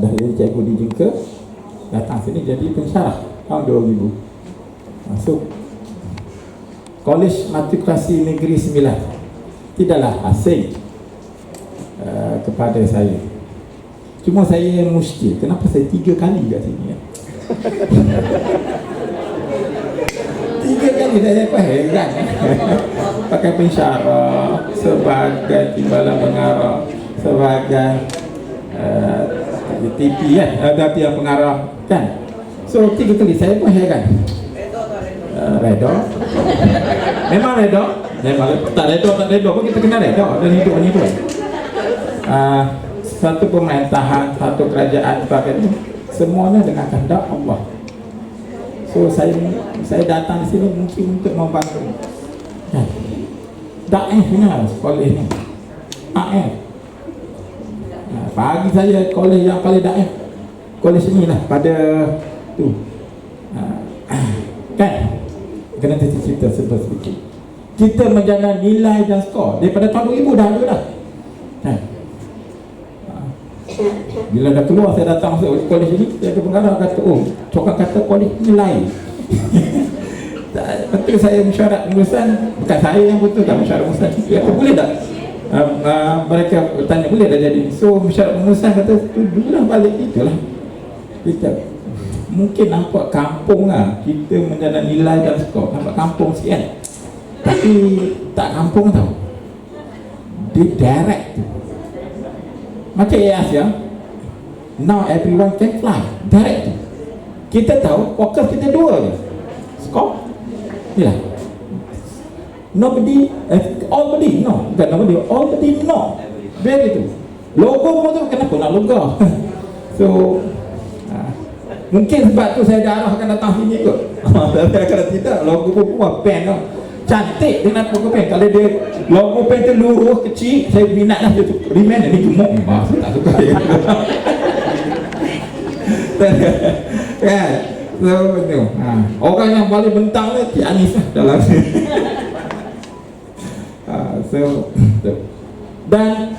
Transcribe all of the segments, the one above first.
dah jadi cikgu di Jengka, datang sini jadi pensyarah tahun 2000. Masuk Kolej Matrikulasi Negeri Sembilan. Tidaklah asing kepada saya. Cuma saya muskil, kenapa saya 3 kali kat sini ya? 3 kali saya heran. Pakai pensyarah, sebagai timbalan pengarah, sebagai TP kan, dapur yang pengarah kan. So 3 kali saya pun heran. Redha. Memang redha. Memang tak redha pun kita kena redha dan hidup ni pun. Satu pemerintahan, satu kerajaan sebagainya, semuanya dengan kehendak Allah. So saya datang di sini mungkin untuk membantu. Daif punya sekolah ni. Bagi saya kolej yang paling daif kolej sini lah pada tu. Kan? Kena cerita sedikit. Kita menjana nilai dan skor daripada tahun 2000 dah ada dah. Kan? Bila dah keluar saya datang masuk kolej ni, saya ke pengarah kata, oh, cokak kata kolej ni lain. Betul saya mesyuarat pengurusan, bukan saya yang betul tak mesyuarat pengurusan. Kata boleh tak? Mereka bertanya boleh tak jadi. So mesyuarat pengurusan kata, dululah balik itulah. Kita mungkin nampak kampung lah, kita menjana nilai dan skor, nampak kampung sikit kan. Tapi tak kampung tau. Dia direct tu. Macam AS ya. Now everyone can fly. Direct tu. Kita tahu fokus kita 2 je. Skor. Yalah. Nobody, everybody, no. Bukan nobody, everybody, no. Very tu. Logo pun tu kenapa nak logo? So mungkin sebab tu saya dah arahkan datang sini kot. Tapi kalau tidak, logo pun buat pen tau. Cantik dengan logo pen. Kalau dia logo pen tu lurus, kecil, saya minat lah. Dia tu remain ni gemuk. Saya tak suka dia. Kan? So betul. Orang yang paling bentang ni Cik Anis lah dalam so dan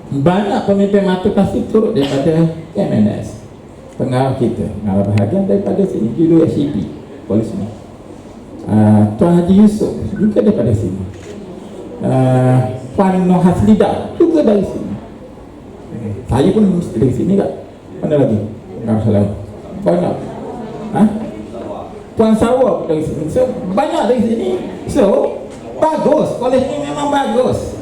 banyak pemimpin matrikulasi turut daripada MNS. Pengarah kita, pengarah bahagian daripada sini, dulu SCP polis ni. Tuan Haji Yusof juga daripada sini. Puan Noh Haslida juga dari sini. Saya pun mesti dari sini tak? Mana lagi? Pengarah lain banyak. Puan Sarawak dari sini. So banyak dari sini. So bagus, kolej ni memang bagus.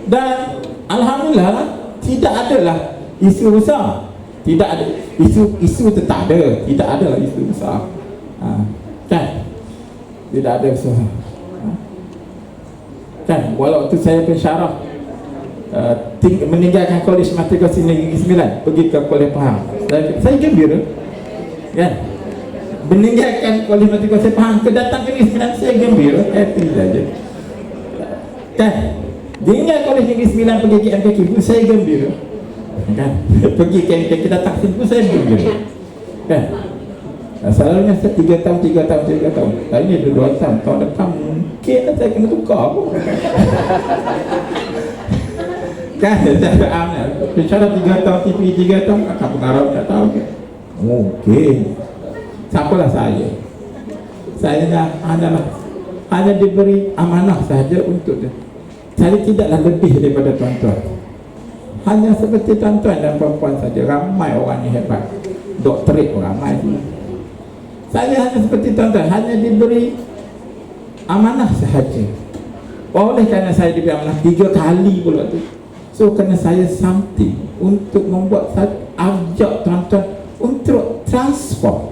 Dan alhamdulillah tidak adalah isu besar. Tidak ada isu tetap ada, tidak ada lah isu besar. Kan? Tidak ada besar. Kan? Walau tu saya pensyarah meninggalkan Kolej Matrikulasi Negeri Sembilan pergi ke Kolej Pahang. Saya gembira. Kan? Meninggalkan Kolej Matrikulasi Pahang ke datang ke Negeri Sembilan, saya gembira, happy saja. Kan? Tinggal Kolej Negeri Sembilan pergi ke MKQ pun saya gembira. Kan? Pergi ke MKQ datang sini pun saya gembira. Kan? Selalunya saya 3 tahun. Kali ni 2 tahun. Tahun depan mungkin saya kena tukar pun. Kan? Saya beramnya bicara 3 tahun, TV 3 tahun, akan pengarah tak tahu ke? Mungkin. Siapalah saya? Saya hanya diberi amanah sahaja untuk dia. Saya tidaklah lebih daripada tuan-tuan. Hanya seperti tuan-tuan dan perempuan saja. Ramai orang yang hebat. Doktorat ramai juga. Saya hanya seperti tuan-tuan, hanya diberi amanah sahaja. Oleh kerana saya diberi amanah 3 kali pula tu. So kerana saya something untuk membuat saya ajak tuan-tuan untuk transform.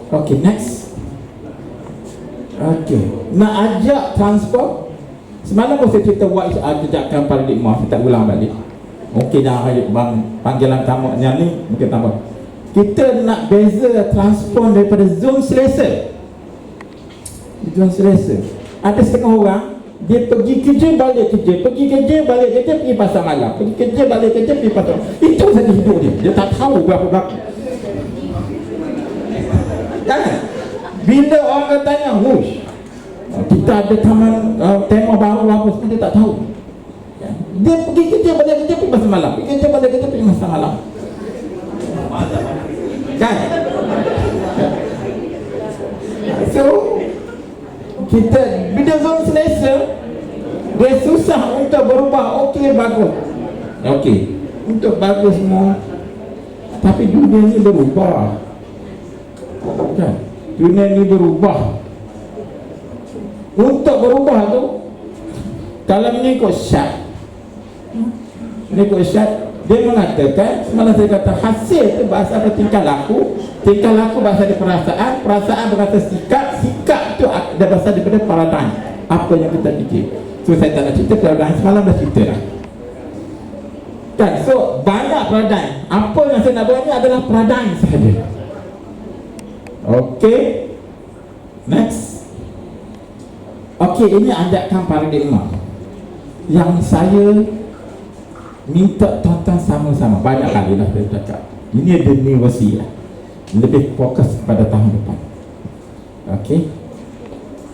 Okay, next. Okay, nak ajak transform. Semalam pun saya cerita what is ajakan paradigma. Saya tak ulang balik. Mungkin bang panggilan tamu yang ni mungkin tambah. Kita nak beza transform daripada zon selesa. Zon selesa. Ada setengah orang dia pergi kerja balik kerja, pergi kerja balik kerja, pergi pasar malam, pergi kerja balik kerja, pergi pasar malam. Itu saja hidup dia. Dia tak tahu berapa. Kan? Bila orang tanya, "Wush, kita ada tema baru apa semua," dia tak tahu. Dia pergi kerja balik kerja, pergi pasar malam, pergi kerja balik kerja, pergi pasar malam. kan? So kita bila zon selesa, dia susah untuk berubah. Okey, bagus, okey, untuk bagus semua, tapi dunia ni berubah kan? Dunia ni berubah. Untuk berubah tu, kalau mengikut syat, dia mengatakan, semalam saya kata hasil tu bahasa apa, tingkah laku bahasa di perasaan berasa sikap tu dah bahasa daripada paradigm, apa yang kita fikir. So saya tak nak cerita paradigm, semalam dah cerita lah kan. So banyak paradigm, apa yang saya nak buat ni adalah paradigm sahaja. Okey, next. Okey, ini ajakan paradigma yang saya minta tonton sama-sama. Banyak kali lah saya cakap. Ini ada neurosi lah, lebih fokus pada tahun depan. Okey,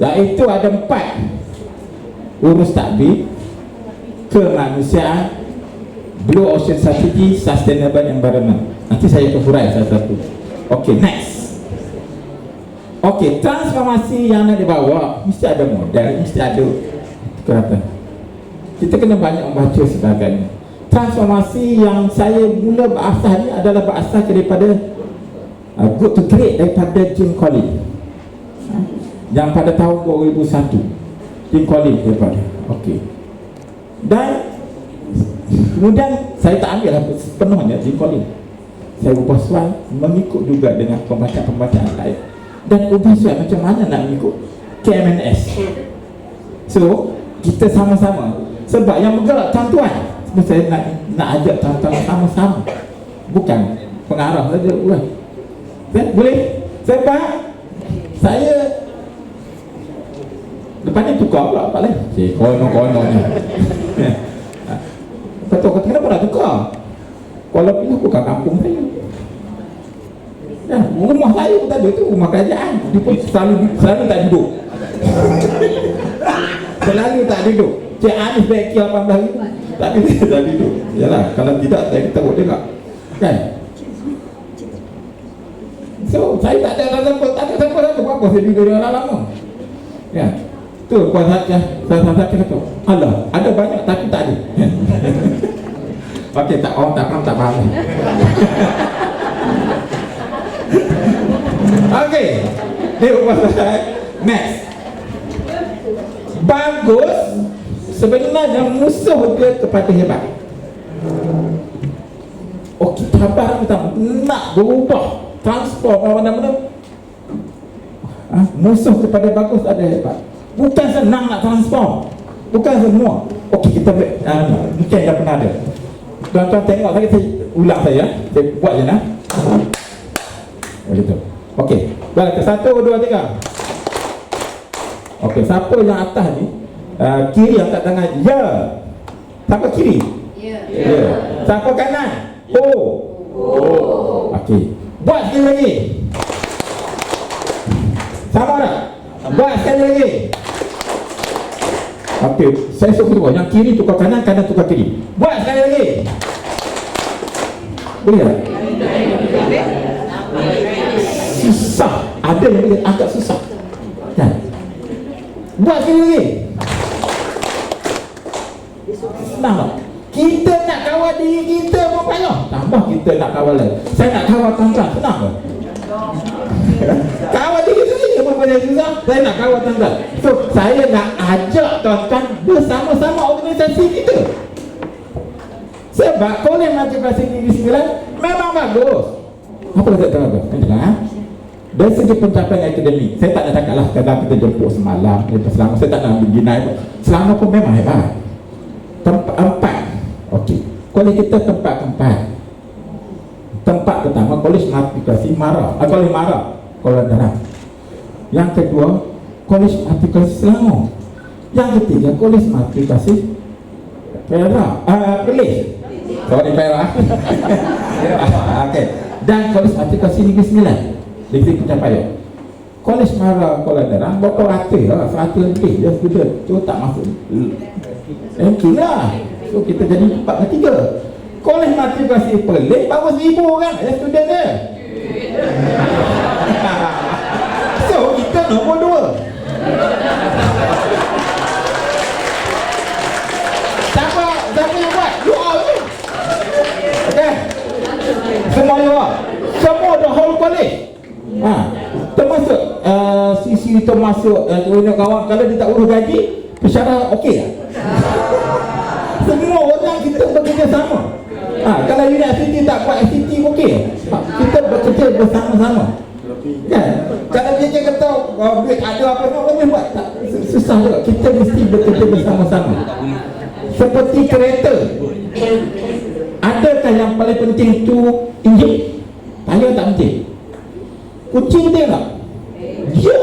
iaitu ada 4: urus takbir, kemanusiaan, Blue Ocean Strategy, Sustainable Environment. Nanti saya hurai satu-satu. Okey, next. Okey, transformasi yang nak dibawa mesti ada model, mesti ada kekuatan. Kita kena banyak membaca sebagainya. Transformasi yang saya mula berasal ni adalah berasal daripada Good to Great daripada Jim Collins, yang pada tahun 2001 Jim Collins daripada. Okey, dan kemudian saya tak ambil lah sepenuhnya Jim Collins. Saya ubah soal mengikut juga dengan pembacaan lain, dan ubah soal macam mana nak mengikut KMNS. So kita sama-sama, sebab yang bergerak tuan-tuan, saya nak ajak tuan-tuan sama-sama, bukan pengarah saja. Boleh? Sebab saya depan ni tukar pula Pak Lai. Kono ni. Kata kenapa nak tukar? Kalau pilih bukan kampung saya. Rumah saya pun tadi tu rumah kerajaan. Dia pun selalu tak duduk. Selalu tak duduk. Cik Anis baik 18 hari, tapi dia tak duduk. Yalah, kalau tidak saya teruk juga kan. So saya tak ada siapa apa saya duduk dengan lama. Ya, tu kuasa saya kata, alah, ada banyak tapi tak ada. Okey, tak faham. Okey, dia pasal next. Bagus, sebenarnya musuh dia kepada hebat. Okey, sabar kita nak berubah, transform mana-mana. Musuh kepada bagus ada hebat. Bukan senang nak transform, bukan semua. Okey, kita mungkin dah pernah ada. Tuan-tuan tengok lagi, saya ulang saya buat je lah. Begitu. Okey, baik, 1, 2, 3. Okey, siapa yang atas ni, kiri angkat tangan. Ya. Siapa kiri? Ya. Siapa kanan? Okey, buat sekali lagi. Sama tak? Buat sekali lagi. Okey, saya suruh yang kiri tukar kanan, kanan tukar kiri. Buat sekali lagi. Boleh tak? Susah. Ada yang agak susah kan? Buat sekali lagi. Senang tak? Kita nak kawal diri kita pun payah, tambah kita nak kawal lain. Saya nak kawal tuan-tuan, senang tak? Kawal diri sendiri pun payah susah, saya nak kawal tuan-tuan. So saya nak ajak tuan-tuan bersama-sama organisasi kita. Sebab Kolej Motivasi Negeri Sembilan memang bagus. Apa yang saya tahu? Dari segi pencapaian akademik, saya tak nak cakap lah kadang kita jemput semalam, selama saya tak nak deny. Selama pun memang hebat. Tempat 4. Okey, kolej kita tempat keempat. Tempat pertama Kolej Motivasi Mara, Kolej Mara, Kuala Darah. Yang kedua Kolej Motivasi Selangor. Yang ketiga Kolej Motivasi Perak, Perlis. Sorry, Perak. Okey. Dan Kolej Motivasi Negeri Sembilan. Negeri Pencapaian. Kolej Mara Kuala Darah berapa ratus lah, 100 lebih dia student. Tu tak masuk. Itulah. So kita jadi 4/3. Kolej Motivasi Perlis baru 1000 orang ya student dia. So kita nombor 2. Siapa yang buat? You all tu. Okay. Semua you all. Semua the whole college. Termasuk sisi termasuk kawan, kalau dia tak urus gaji, pensyarah okey tak? Semua orang kita bekerja sama. Kalau universiti tak buat aktiviti okey. Kita bekerja bersama-sama. Kan? Kalau dia kata duit ada apa boleh buat, tak susah juga. Kita mesti bekerja bersama-sama. Seperti kereta. Adakah yang paling penting itu enjin? Tanya tak penting. Kunci penting tak? Ya.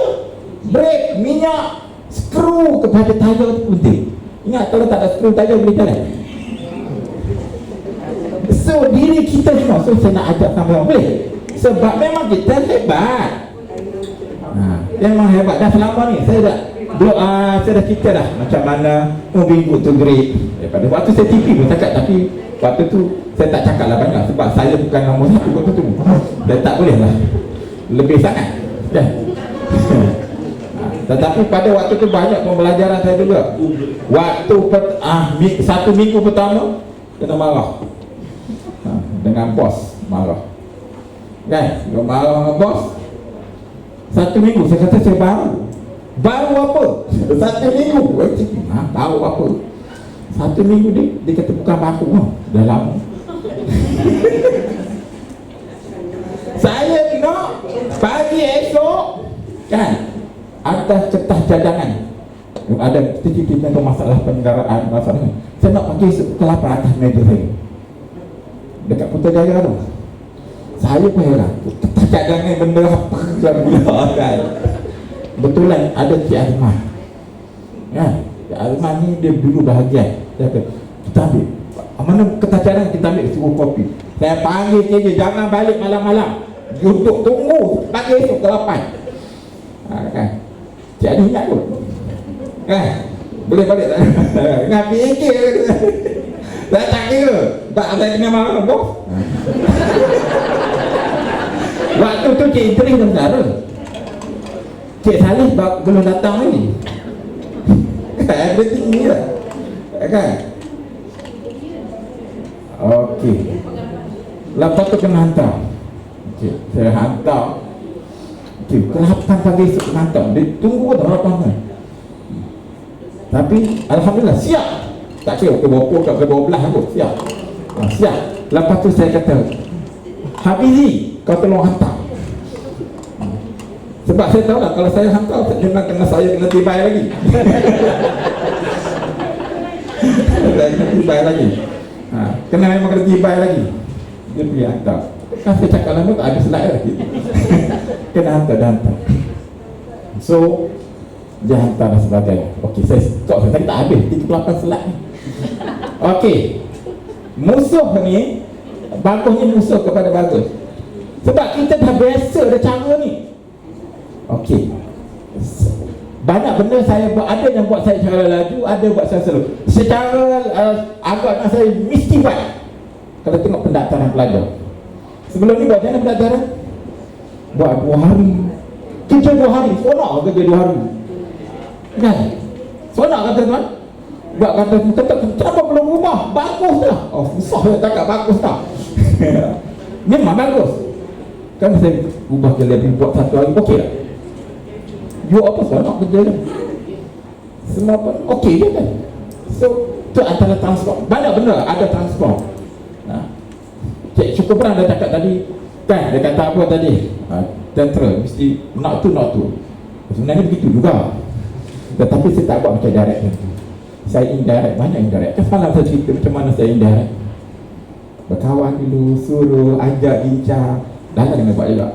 Brek, minyak, skru kepada tayar itu penting. Ingat, kalau tak ada skru tayar boleh jalan. So diri kita semua, so saya nak ajak sama boleh. Sebab memang kita hebat. Memang hebat. Dah selama ni saya dah cerita dah macam mana minggu tu great. Daripada waktu saya TV pun cakap, tapi waktu tu saya tak cakap lah banyak sebab saya bukan nombor 1 waktu tu. Dan tak boleh lah lebih sangat. Tetapi pada waktu tu banyak pembelajaran saya juga. Waktu 1 minggu pertama kena marah dengan bos, marah kan, marah dengan bos. 1 minggu saya kata saya baru apa 1 minggu baru apa 1 minggu dia kata bukan baru, dah lama. Saya nak pagi esok kan, atas kertas cadangan ada kita masalah penggaraan, masalah saya nak pagi esok pukul 8 atas meja saya dekat Putrajaya tu. Saya pun heran, kertas cadangan benda apa pula kan. Betulan ada Cik Azman kan, Cik Azman ni dia dulu bahagian. Dia kata kita ambil mana kertas cadangan, kita ambil suruh kopi. Saya panggil kerja, jangan balik malam-malam, duduk tunggu pagi esok ke 8 kan. Cik ada ingat pun kan, boleh balik tak? Ngapi fikir saya tak kira tak ada kena marah bos. Waktu tu Cik Idris dah saudara, Cik Salih belum datang lagi. Ada tinggi lah kan. Okey, lepas tu kena hantar. Okay, saya hantar. Okay, ke-8 pagi esok kena hantar. Dia tunggu dah 8 kan. Tapi alhamdulillah siap. Tak kira ke 20 ke 12 aku siap. Siap. Lepas tu saya kata, Habizi, kau tolong hantar. Sebab saya tahu lah, kalau saya hantar memang saya kena tibai lagi. Saya kena tibai lagi. Memang kena tibai lagi. Dia pergi hantar. Kan saya cakap lama tak habis slide lagi. Kena hantar, dah hantar. So dia hantar dan sebagainya. Okey, saya tadi tak habis 38 slide ni. Okey, musuh ni bagusnya musuh kepada bagus. Sebab kita dah biasa dah cara ni. Okey, banyak benda saya buat, ada yang buat saya secara laju, ada buat saya slow. Secara agaknya saya mesti buat. Kalau tengok pendaftaran pelajar sebelum ni buat mana pendaftaran? Buat 2 hari, kerja 2 hari, seronok kerja 2 hari kan? Seronok kata tuan. Buat kata kenapa belum ubah? Bagus dah. Oh susah saya cakap bagus dah. Memang bagus kan, saya ubah je lebih buat 1 hari okey tak? You apa seronok kerja dia semua pun okey je kan. So tu antara transform. Banyak benda ada transform. Cik Syukuran dah cakap tadi kan, dia kata apa tadi, tentera mesti not tu. Sebenarnya begitu juga, tetapi saya tak buat macam direct tu. Saya indirect, banyak indirect. Kan semalam saya cerita macam mana saya indirect. Berkawan dulu, suruh, ajak, bincang. Dah lah dengan buat juga.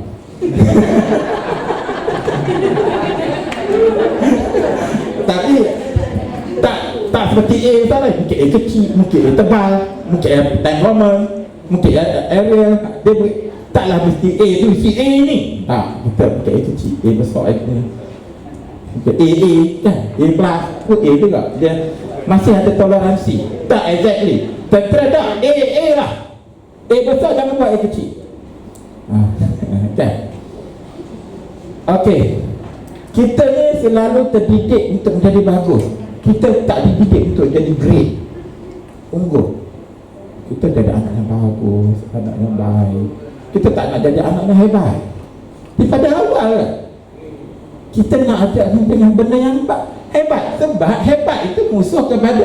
Tapi tak seperti A tak lah. Mungkin A kecil, mungkin A tebal, mungkin A time roman, mungkin A area. Dia taklah mesti A tu si A ni. Kita mungkin A kecil, A besar, A ni. AA kan, A plus pun A juga. Dia masih ada toleransi. Tak exactly tentera tak, A lah. A besar jangan buat A kecil kan. Okey, kita ni selalu terdidik untuk menjadi bagus. Kita tak dididik untuk jadi great, unggul. Kita jadi anak yang bagus, anak yang baik. Kita tak nak jadi anak yang hebat. Daripada awal kita nak ajak dengan benda yang hebat. Sebab hebat itu musuh kepada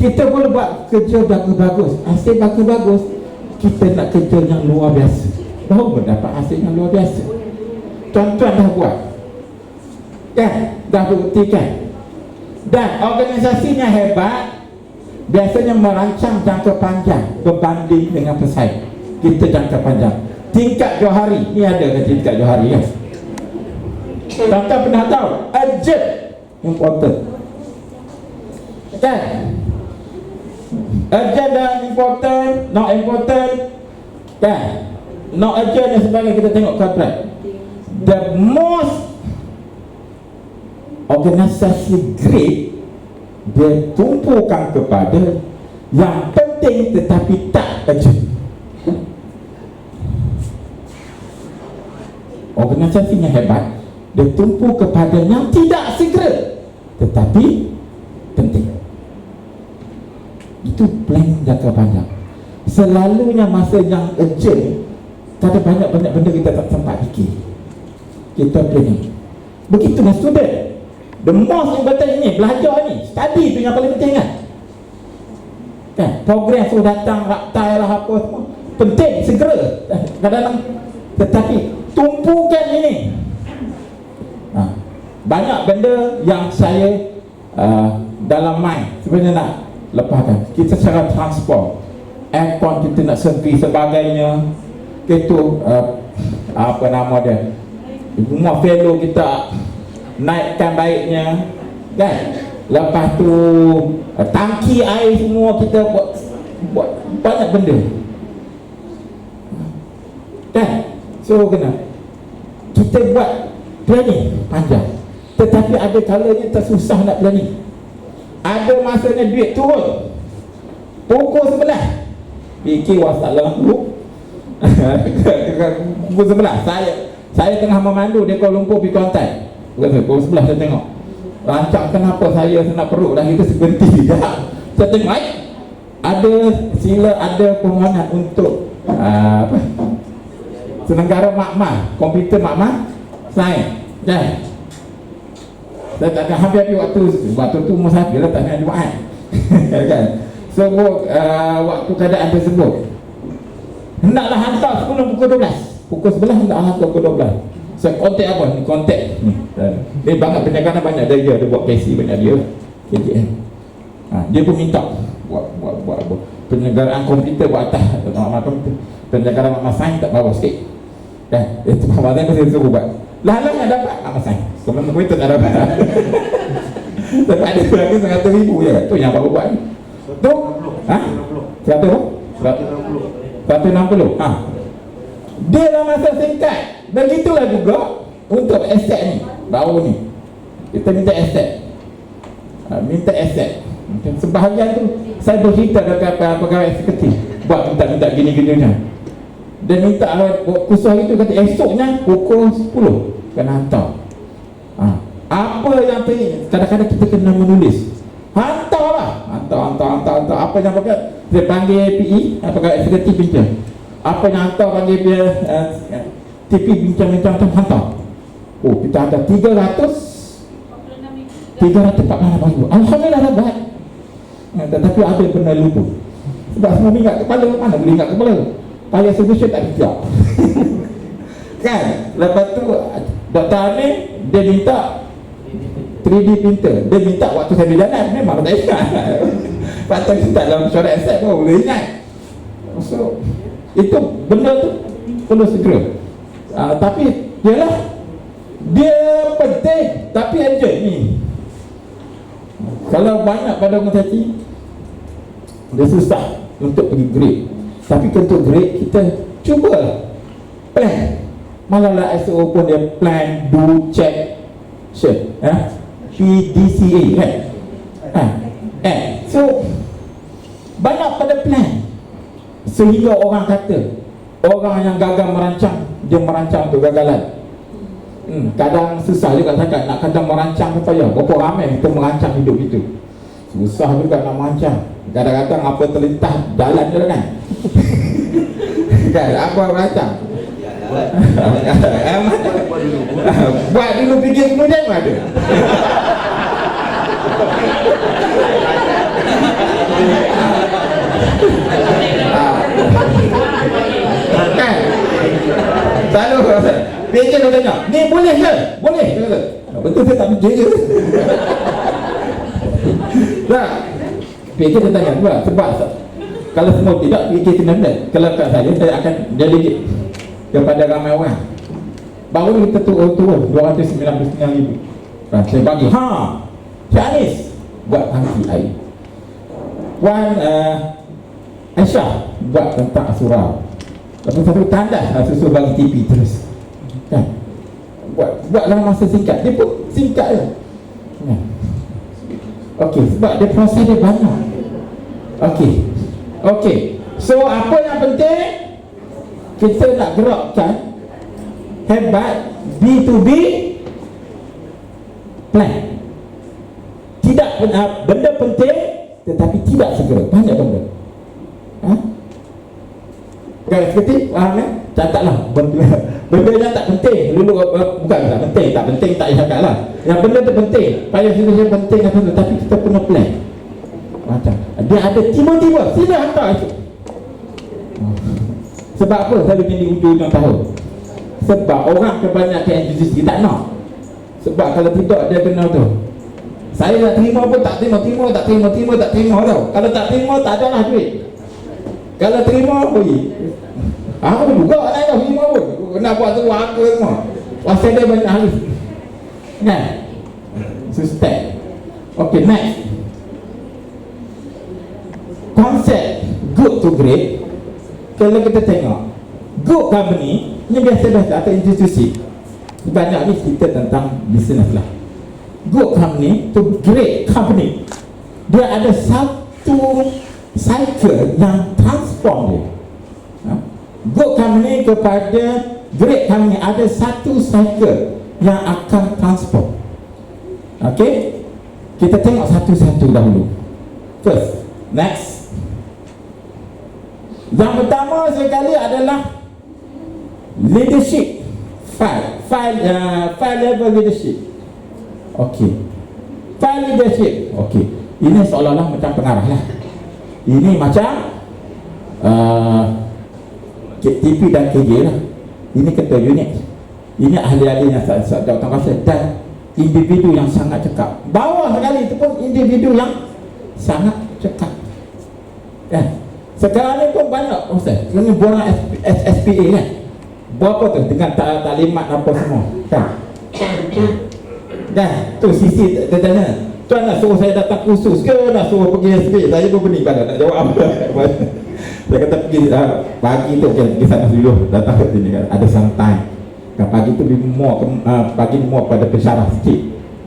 kita. Boleh buat kerja bagus-bagus, hasil bagus-bagus. Kita nak kerja yang luar biasa, baru mendapat hasil yang luar biasa. Tuan-tuan dah buat kan, dah buktikan. Dan organisasinya hebat, biasanya merancang jangka panjang berbanding dengan pesaing. Kita jangka panjang. Tingkat Johari ni ada ke tingkat Johari kan? Tuan-tuan pernah tahu urgent, important kan? Urgent dan important, not important kan? Not urgent dan sebagainya, kita tengok kontrak. The most organisasi great, dia tumpukan kepada yang penting tetapi tak urgent. Organisasinya hebat, dia tumpu kepada yang tidak segera tetapi penting. Itu plan jangka panjang. Selalunya masa yang urgent, ada banyak-banyak benda kita tak sempat fikir, kita planning. Begitulah student. The most important ini, belajar ni, study tu yang paling penting kan? Program sudah datang, raptai lah apa semua, penting, segera kadang-kadang. Tetapi tumpukan ini. Banyak benda yang saya dalam mind sebenarnya nak lepaskan. Kita secara transport, airport kita nak servis sebagainya, itu apa nama dia, rumah fellow kita naikkan baiknya kan. Lepas tu tangki air semua kita buat banyak benda kan. So kena kita buat planning panjang, tetapi ada kalanya tersusah nak planning. Ada masanya duit turun pukul 11, fikir WhatsApp dalam grup pukul 11 saya tengah memandu di Kuala Lumpur pergi Kuantan. Pukul 11 saya tengok rancang, kenapa saya nak perut dah kita sebentar saya tengok ada sila, ada permohonan untuk apa, Selenggara makmal, komputer makmal sign kan. Saya tak akan habis waktu tu musafir lah, tak nak Jumaat kan. So waktu keadaan tersebut hendaklah hantar sebelum pukul 12, pukul 11 hendaklah hantar pukul 12. Saya kontak apa ni, kontak ni banyak penjagaan, banyak dia buat PC, banyak dia KJM. Dia pun minta buat penyelenggaraan komputer buat atas komputer, penyelenggaraan makmal sign tak bawa sikit kan. Itu Ramadan saya suruh buat. Lah nak dapat apa sign. Sebenarnya kita tak dapat. Tapi ada lagi 100,000 je. Tu yang baru buat. Tu 100 160. Dia dalam masa singkat. Begitulah juga untuk aset ni, baru ni. Kita minta aset. Minta aset. Sebahagian tu saya bercerita dekat pegawai eksekutif. Buat minta gini-gini. Dan minta khusus itu kata esoknya pukul 10 kena hantar. Apa yang kadang-kadang kita kena menulis, hantar apa yang dia panggil PE, apakah eksekutif bincang, apa yang hantar panggil dia TP bincang-bincang hantar. Kita ada 346,000. Alhamdulillah dapat. Tetapi ada benda lupa. Sebab semua ingat kepala, mana boleh ingat kepala. Payah solution tak dijawab kan. Lepas tu Dr. Amir dia minta 3D printer, dia minta waktu saya berjalan, memang tak ingat. Patut minta dalam syarat aset pun boleh ingat. So itu benda tu perlu segera. Tapi yalah, dia penting tapi urgent ni. Kalau banyak pada organisasi dia susah untuk pergi grade. Tapi untuk grade kita cuba plan. Malah SO pun dia plan, do, check, check, PDCA kan. So banyak pada plan, sehingga orang kata orang yang gagal merancang dia merancang untuk gagalan. Kadang susah juga sangat nak kadang merancang tu payah. Berapa ramai kita merancang hidup itu. Susah juga nak merancang. Kadang-kadang apa terlintas jalan je kan. Kan apa merancang? Buat dulu fikir kemudian ada. Kan? Selalu Peja dia tanya, ni boleh ke? Boleh ke? Betul saya tak fikir je. Tak. Peja dia tanya pula, sebab kalau semua tidak fikir benar-benar. Kalau kat saya akan delegate kepada ramai orang. Baru kita turun 299,000. Saya bagi, Cik Anis buat tangki air. Wan Aisyah buat tentang surau. Lepas satu tandas susu bagi TV terus. Kan? Buat dalam masa singkat. Dia pun singkat je. Kan? Okey, sebab dia proses dia banyak. Okey. So apa yang penting kita nak gerakkan hebat B2B plan. Tidak benda penting tetapi tidak segera. Banyak benda. Kan seperti catatlah benda yang tak penting dulu, bukan tak penting tak payah cakap lah. Yang benda tu penting, payah situasi penting apa tu, tapi kita punya plan macam dia ada tiba-tiba sila hantar itu. Sebab apa selalu jadi hujung tahun? Sebab orang kebanyakan enthusiast tak nak. Sebab kalau tidak dia kena tu, saya nak terima pun tak terima tau. Kalau tak terima tak ada lah duit. Kalau terima apa juga nak dah terima pun kena buat tu aku semua. Pasal dia banyak halus kan. Suspect. Okay, next konsep good to great. Kalau kita tengok good company ni biasa-biasa atau institusi, banyak ni cerita tentang business lah. Good company to great company, dia ada satu cycle yang transform dia. Good company kepada great company ada satu cycle yang akan transform. Okey, kita tengok satu-satu dahulu. First, next. Yang pertama sekali adalah leadership. Five level leadership. Okey, five leadership. Okey, ini seolah-olah macam pengarah lah. Ini macam TP dan KJ lah. Ini ketua unit. Ini ahli-ahli yang datang rasa dan individu yang sangat cekap. Bawah sekali itu pun individu yang sangat cekap. Sekarang ni pun banyak proses. Ini borang SPA kan. Berapa tu dengan taklimat apa semua kan. Dan tu sisi dia tanya, tuan nak suruh saya datang khusus ke nak suruh pergi SPA? Saya pun pening pada nak jawab apa. Saya kata pergi pagi tu pergi sana dulu, datang ke sini kan. Ada santai. Kan pagi tu pagi more pada pensyarah sikit.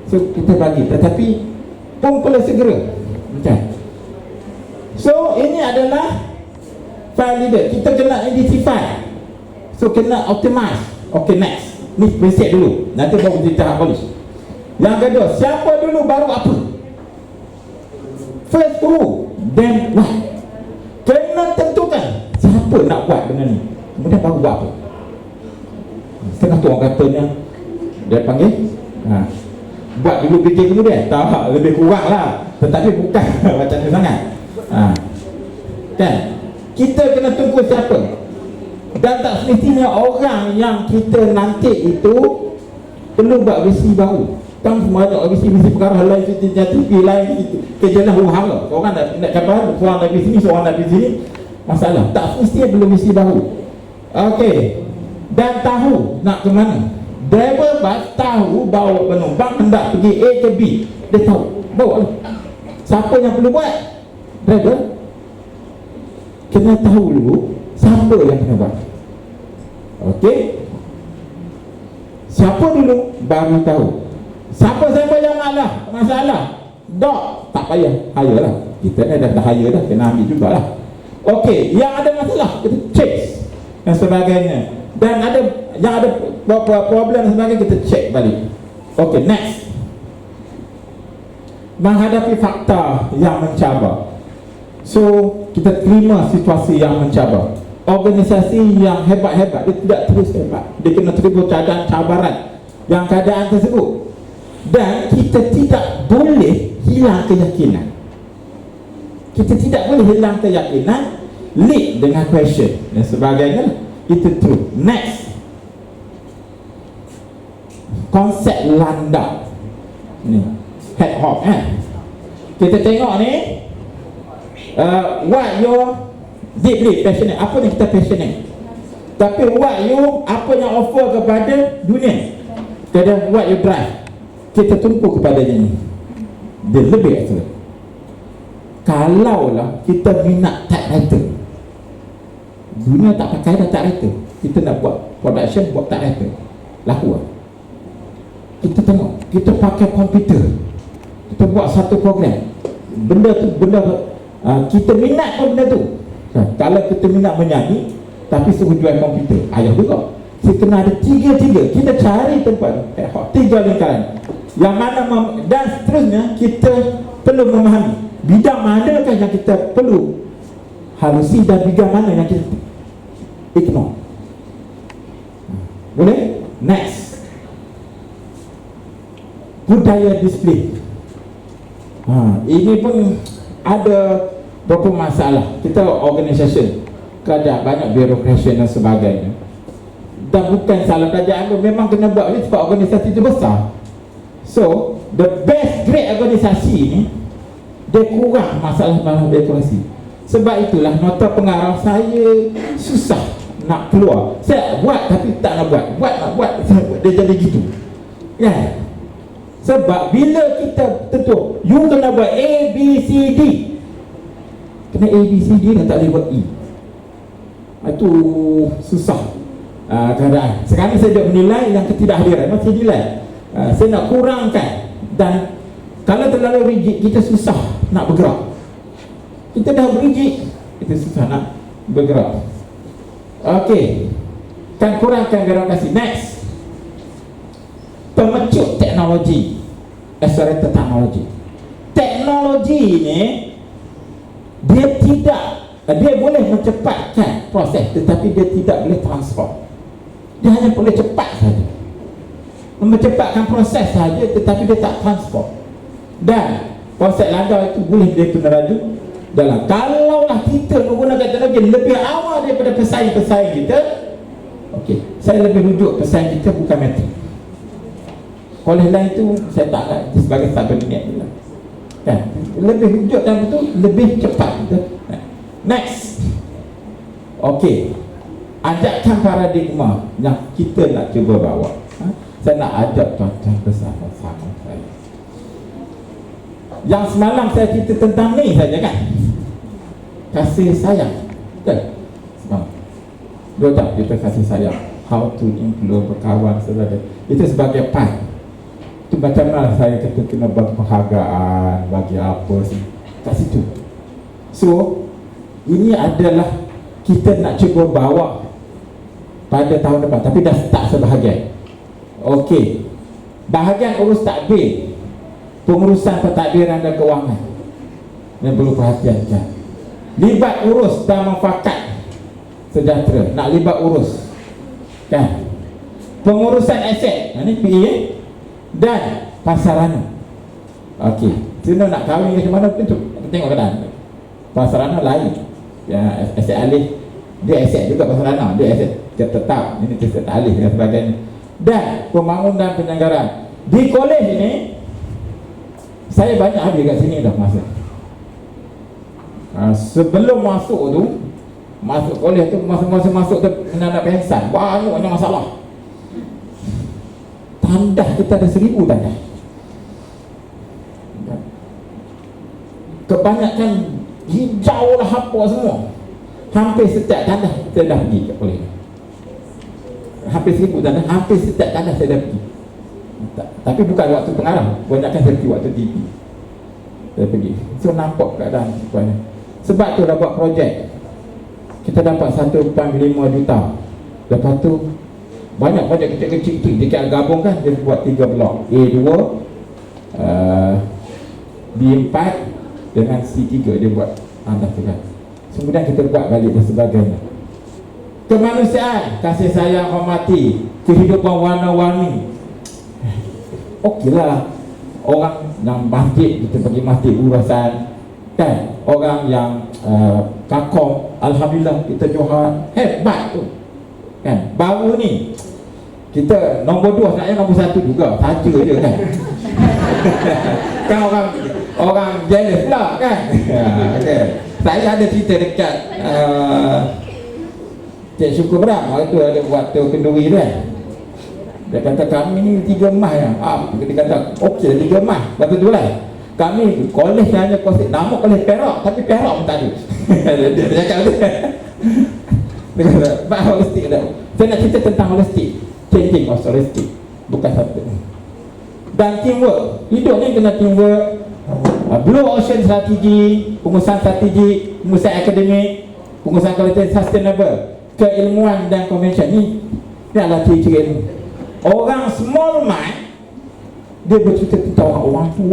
So kita bagi, tetapi pun perlu segera. Macam so ini adalah file leader. Kita kena identify. So kena optimize. Okay, next. Ni basic dulu. Nanti baru kita tahap polish. Yang kedua, siapa dulu baru apa? First who, then what. Kena tentukan siapa nak buat benda ni, kemudian baru buat apa. Setengah tu orang katanya dia panggil buat dulu fikir kemudian. Tak, lebih kurang lah, tetapi bukan macam tu sangat. Kan? Kita kena tunggu siapa. Dan tak semestinya orang yang kita nanti itu perlu buat visi baru. Kan semua ada visi perkara lain, visi TV lain itu kejelah huru-hara. Orang nak kabar, seorang nak visi ni, seorang nak visi ni, masalah. Tak semestinya perlu visi baru. Okey. Dan tahu nak ke mana. Driver bus tahu bawa penumpang hendak pergi A ke B. Dia tahu. Bawa. Siapa yang perlu buat? Driver. Kena tahu dulu siapa yang kena buat. Okey. Siapa dulu baru tahu. Siapa-siapa yang ada masalah, dok, tak payah, hire lah. Kita ni dah hire dah, kena ambil jugalah. Okey, yang ada masalah kita chase dan sebagainya. Dan ada yang ada problem sebagainya, kita check balik. Okay, next. Menghadapi fakta yang mencabar. So, kita terima situasi yang mencabar. Organisasi yang hebat-hebat, dia tidak terus hebat. Dia kena terima cabaran yang keadaan tersebut. Dan kita tidak boleh hilang keyakinan. Kita tidak boleh hilang keyakinan. Lead dengan question dan sebagainya. Itu true. Next. Konsep landak ni, head hop kita tengok ni, what you deeply passionate, apa yang kita passionate, tapi what you, apa yang offer kepada dunia, kita what you drive, kita tumpu kepada ni, dia lebih excellent. Kalaulah kita minat typewriter, dunia tak pakai dah typewriter, kita nak buat production, buat typewriter, laku lah. Kita tengok, kita pakai komputer, kita buat satu program, benda tu, kita minat pun benda tu. Kalau kita minat menyanyi tapi suruh jual komputer, ayah juga. Kita kena ada tiga, kita cari tempat 3 lingkaran yang mana dan seterusnya. Kita perlu memahami bidang manakah yang kita perlu halusi dan bidang mana yang kita ignore. Boleh? Next. Budaya disiplin. Ini pun ada beberapa masalah. Kita organisasi kerajaan banyak birokrasi dan sebagainya. Dan bukan salah kerajaan pun, memang kena buat ni sebab organisasi itu besar. So, the best great organisasi ni, dia kurang masalah birokrasi. Sebab itulah nota pengarah saya susah nak keluar. Saya buat tapi tak nak buat. Nak buat, dia jadi gitu. Ya. Sebab bila kita tentu you kena buat A, B, C, D, kena A, B, C, D dan tak boleh buat E. Itu susah keadaan. Sekarang saya dah menilai yang ketidakhadiran, masih nilai. Saya nak kurangkan. Dan kalau terlalu rigid, kita susah nak bergerak. Kita dah rigid, kita susah nak bergerak. Okey, kan kurangkan birokrasi. Next. Pemecut teknologi, accelerator teknologi. Teknologi ni dia boleh mencepatkan proses, tetapi dia tidak boleh transform. Dia hanya boleh cepat saja, mencepatkan proses saja, tetapi dia tak transform. Dan konsep landau itu boleh dia kena raju dalam. Kalaulah kita menggunakan teknologi lebih awal daripada pesaing-pesaing kita, okey, saya lebih rujuk pesaing kita bukan metrik. Oleh lain itu saya tak nak sebagai sahabat niat juga. Kan? Lebih hujud dan betul, lebih cepat kita. Next. Okey. Ajakkan paradigma yang kita nak cuba bawa. Saya nak ajak tuan-tuan bersama-sama saya. Yang semalam saya cerita tentang ni saja kan. Kasih sayang. Betul? Semalam. Dua tak kita kasih sayang. How to improve berkawan sebagainya. Itu sebagai part. Itu macam mana saya kata kena bagi penghargaan, bagi apa sih kat situ. So ini adalah kita nak cuba bawa pada tahun depan, tapi dah start sebahagian. Okey, bahagian urus takbir, pengurusan pentadbiran dan kewangan yang perlu perhatian kan. Libat urus dan mufakat sejahtera, nak libat urus kan. Pengurusan aset, ini PE dan pasarana. Okey, Tuna nak kahwin macam mana pun tu tengok keadaan. Pasarana lain. Ya, aset alih, dia aset juga pasarana, dia aset tetap, ini aset alih dan sebagainya. Dan pembangunan penyelenggaraan. Di kolej ini saya banyak habis kat sini dah masa. Sebelum masuk tu, masuk kolej tu, masa-masa masuk tu menanda pensan, banyak masalah. Tandah kita ada 1000 tandah. Kebanyakan hijau lah apa semua. Hampir setiap tandah saya dah pergi kat kolej. Hampir 1000 tandah, hampir setiap tandah saya dah pergi. Tapi bukan waktu pengarah, banyakkan saya pergi waktu TV. Saya pergi. So nampak keadaan sebenarnya. Sebab tu dah buat projek. Kita dapat 1.5 juta Lepas tu banyak kecil-kecil dia gabungkan, dia buat 3 blok, A2, B4 dengan C3 dia buat anda tu kan. Kemudian kita buat balik dan sebagainya. Kemanusiaan, kasih sayang, hormati, kehidupan warna-warni. Okeylah, orang yang masjid kita pergi masjid urusan kan, orang yang kakong, alhamdulillah kita Johan, hebat tu kan. Baru ni kita nombor 2 sebenarnya nombor 1 juga, saja je kan. Kan orang jealous pula kan. Okay. Saya ada cerita dekat Cik Syukur Berang, waktu ada buat kenduri tu kan. Dia kata kami ni 3 emas ya. Dia kata okey 3 emas. Lepas tu lah kami kolej hanya kosek nama kolej Perak, tapi Perak pun tak ada. Dia cakap tu. Dia kata pak holistik dah. Saya nak cerita tentang holistik, changing of holistik, bukan satu. Dan teamwork, hidup ni kena teamwork. Blue Ocean strategi, pengusahaan strategi, pengusahaan akademik, pengusahaan kualiti sustainable, keilmuan dan konvensi ni adalah ciri-ciri ni. Orang small mind dia bercerita tentang orang tu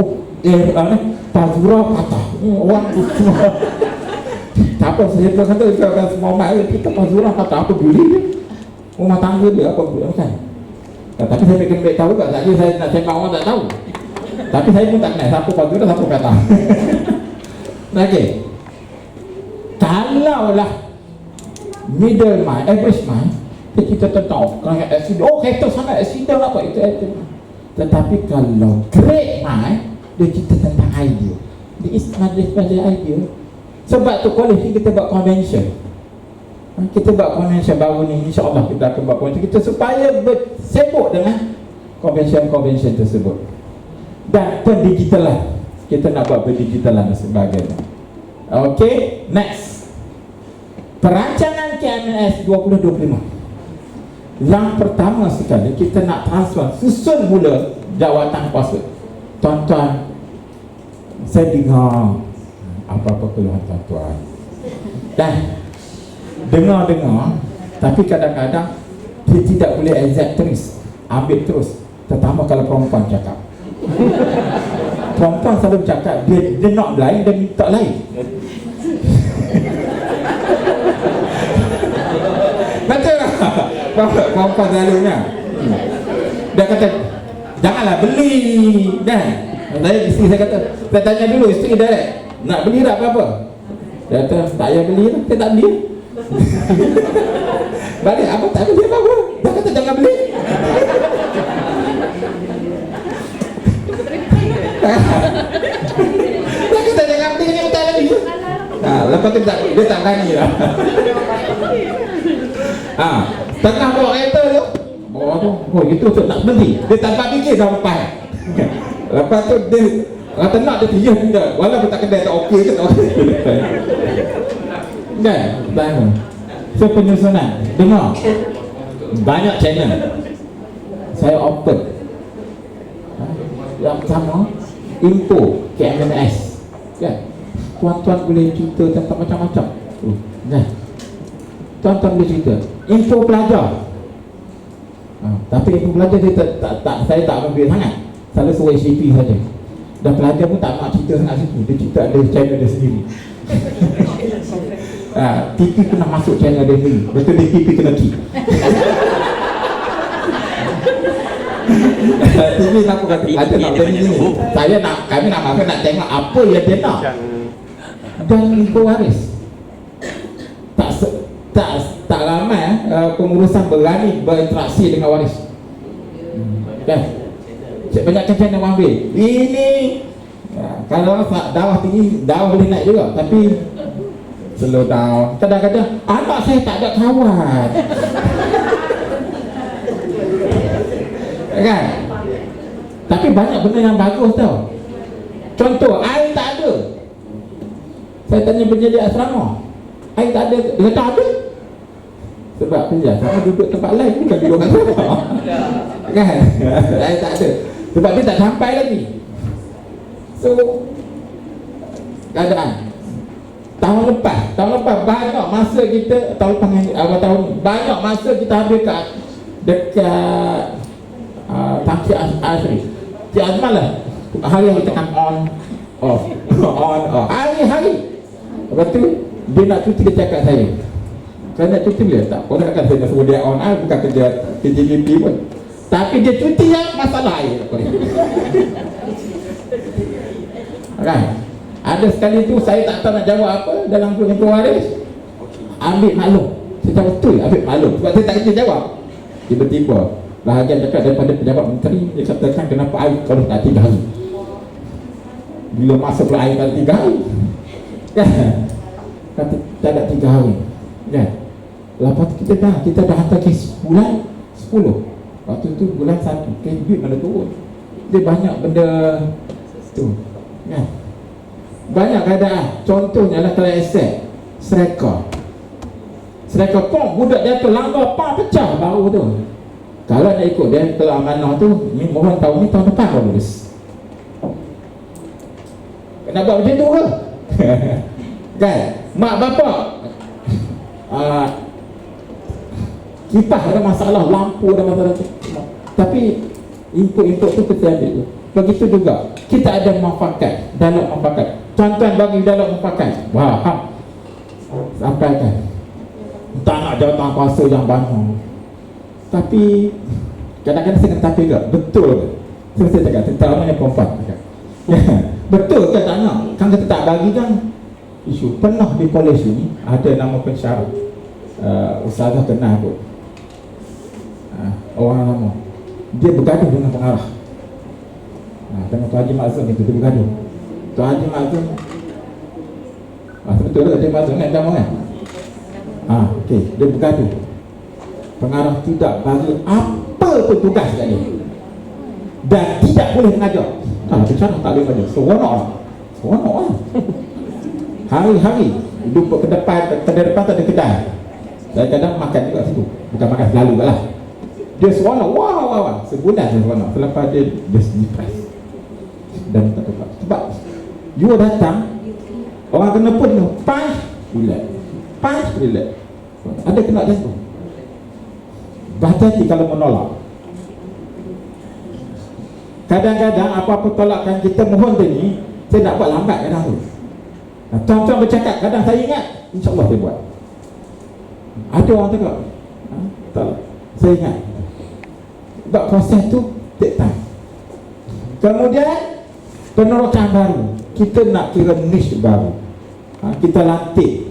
Tazura kata orang tu semua apa saya kata orang small mind kita Tazura kata apa beli dia rumah tangga dia apa kan. Tapi saya kena tahu tak, saya nak cakap orang tak tahu. Tapi saya pun tak kenal siapa Tazura, siapa kata. Okey, kalau lah middle mind, average mind, kita tahu kalau accident, kereta sangat accident apa itu accident. Tetapi kalau great mind, dia cerita tentang idea. Dia pada idea. Sebab tu kualiti kita buat convention. Kita buat convention baru ni, insya-Allah kita akan buat convention kita supaya bersibuk dengan convention tersebut. Dan pendigitalan, kita nak buat pendigitalan dan sebagainya. Okey, next. Perancangan KMS 2025. Yang pertama sekali kita nak transfer, susun mula jawatan kuasa. Tuan-tuan, saya dengar apa-apa keluhan tuan-tuan. Dan dengar, tapi kadang-kadang dia tidak boleh exact terus, ambil terus. Terutama kalau perempuan cakap. Perempuan selalu cakap dia nak lain, dia minta lain. Betul tak? Perempuan selalunya dia kata janganlah beli kan. Isteri saya kata, saya tanya dulu isteri dia nak beli tak apa-apa. Dia kata tak payah beli lah, saya tak beli. Balik apa tak beli apa-apa. Dia kata jangan beli. Dia kata jangan beli ni tak beli. Lepas tu dia tak berani lah. Tengah bawa kereta tu, bawa tu, itu tu nak beli. Dia tanpa fikir sampai. Lepas tu dia kata nak, dia tiup tidak. Walaupun tak kedai tak okey ke tak okey. Kan? Tanya. So penyusunan, dengar. Banyak channel saya open. Yang pertama, info KMS. Kan? Tuan-tuan boleh cerita tentang macam-macam. Kan? Tuan-tuan boleh cerita info pelajar. Tapi info pelajar saya tak ambil sangat. Selalu suruh HCP saja. Dan pelajar pun tak nak cerita sangat situ. Dia cerita ada channel dia sendiri. TV kena masuk channel dia sendiri. Betul dia TV kena key. TV aku kata pelajar nak tengok ni. Kami nak masuk nak tengok apa yang dia nak. Dan info waris. Tak ramai pengurusan berani berinteraksi dengan waris. Kan? Banyak channel yang ambil. Ini kalau dakwah tinggi, dakwah boleh naik juga, tapi slow down. Kadang-kadang anak saya tak ada kawan. Kan? Tapi banyak benda yang bagus tau. Contoh, air tak ada. Saya tanya penjaga asrama, air tak ada. Dia tak ada. Sebab penjaga sama duduk tempat lain, bukan duduk kat sana. Kan? Air tak ada. Sebab dia tak sampai lagi. So keadaan tahun lepas banyak masa kita, tahun lepas awal tahun ni, banyak masa kita habis dekat Tangki Asri. Cik Azman lah hari kita tekan on off on off hari-hari. Lepas tu dia nak cuti, dia cakap saya nak cuti boleh tak? Kau nak kata saya nak suruh dia on, bukan kerja KJP pun, tapi dia cuti yang masalah air. Kan? Ada sekali tu saya tak tahu nak jawab apa dalam Tempoh Waris. Ambil maklum. Saya tahu betul ambil maklum sebab saya tak kena jawab. Tiba-tiba bahagian dekat daripada pejabat menteri, dia katakan kenapa air kalau tak 3 hari. Bila masuk air tak 3 hari. Kan? Kata tak ada 3 hari. Kan? Lepas kita dah hantar kes bulan 10. Waktu tu bulan 1 kes duit mana turun. Dia banyak benda tu. Kan? Banyak keadaan. Contohnya lah kalau aset Sereka pom budak jatuh langgar pam pecah baru tu. Kalau nak ikut dia ke amanah tu, ni mohon tahun ni tahun depan kau lulus. Kena buat macam tu ke? Kan? Mak bapak kipas ada masalah, lampu ada masalah tu. Tapi input tu kita ambil tu. Begitu juga kita ada manfaat dalam manfaat. Tuan-tuan bagi dalam manfaat. Wah, sampaikan. Tak nak jawatan kuasa yang banyak. Tapi kadang-kadang saya kena tapi juga. Betul ke? Saya cakap, terutamanya perempuan. Betul ke tak nak? Kan kita tak bagi kan isu. Pernah di polis ni ada nama pensyarat, Ustazah kenal kot, orang lama. Dia bergaduh dengan pengarah. Dengan Tuan Haji Maksum itu, dia bergaduh. Tuan Haji Maksum betul ke dia Maksum kan nama kan? Okey, dia bergaduh. Pengarah tidak bagi apa pun tugas kat dia dan tidak boleh mengajar. Bicara tak boleh mengajar. Seronok lah. Hari-hari duduk ke depan tak ada kedai. Saya kadang makan juga situ. Bukan makan selalu lah. Dia seronok. Wah. Sebulan dia seronok. Selepas dia depress dan tak dapat. Sebab you datang, orang kena pun tu punch relax. Ada kena jantung. Hati-hati kalau menolak. Kadang-kadang apa-apa tolakan kita mohon tu ni, saya nak buat lambat kadang tu. Tuan-tuan bercakap, kadang saya ingat, insyaAllah saya buat. Ada orang cakap, tak, saya ingat. Sebab proses tu take time. Kemudian penerokan baru, kita nak kira niche baru. Kita latih